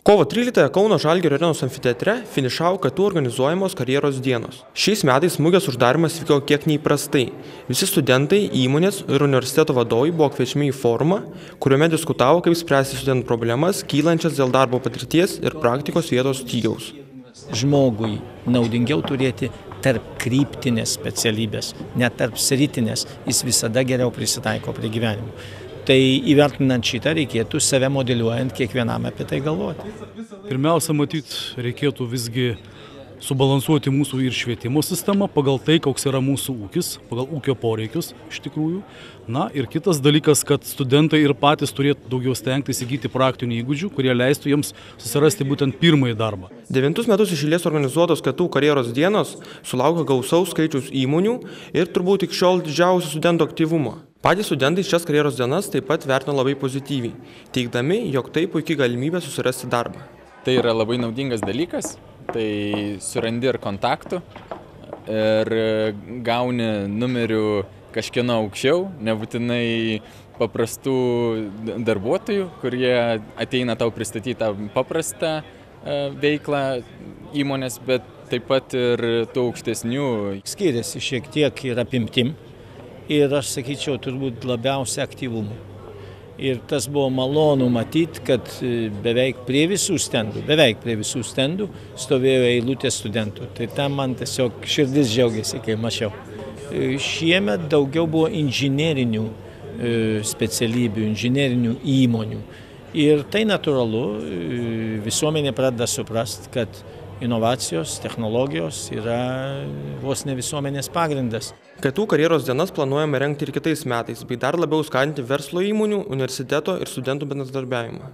Kovo 13-ąją Kauno Žalgirio arenos amfiteatre finišavo KTU organizuojamos karjeros dienos. Šiais metais mugės uždarimas vyko kiek neįprastai. Visi studentai, įmonės ir universiteto vadovai buvo kviečiami į forumą, kuriame diskutavo, kaip spręsti studentų problemas, kylančias dėl darbo patirties ir praktikos vietos stygiaus. Žmogui naudingiau turėti tarp kryptinės specialybės, ne tarp sritinės, jis visada geriau prisitaiko prie gyvenimo. Tai įvertinant šitą reikėtų save modeliuojant kiekvienam apie tai galvoti. Pirmiausia, matyt, reikėtų visgi subalansuoti mūsų ir švietimo sistemą pagal tai, koks yra mūsų ūkis, pagal ūkio poreikius iš tikrųjų. Na ir kitas dalykas, kad studentai ir patys turėtų daugiau stengtis įgyti praktinių įgūdžių, kurie leistų jiems susirasti būtent pirmąjį darbą. 9 metus iš eilės organizuotos KTU karjeros dienos sulaukia gausaus skaičiaus įmonių ir turbūt iki šiol didžiausio studentų aktyvumo. Patys studentai šias karjeros dienas taip pat vertino labai pozityviai, teigdami, jog tai puikiai galimybė susirasti darbą. Tai yra labai naudingas dalykas, tai surandi ir kontaktų ir gauni numerių kažkieno aukščiau, nebūtinai paprastų darbuotojų, kurie ateina tau pristatyti tą paprastą veiklą įmonės, bet taip pat ir tų aukštesnių. Skiriasi šiek tiek ir apimtim. Ir aš sakyčiau, turbūt labiausia aktyvumu. Ir tas buvo malonu matyti, kad beveik prie visų stendų stovėjo eilutė studentų. Tai tam man tiesiog širdis džiaugiasi, kai mačiau. Šiemet daugiau buvo inžinerinių specialybių, inžinerinių įmonių. Ir tai natūralu, visuomenė pradeda suprasti, kad inovacijos, technologijos yra vos ne visuomenės pagrindas. KTU karjeros dienas planuojame rengti ir kitais metais, bei dar labiau skatinti verslo įmonių, universiteto ir studentų bendradarbiavimą.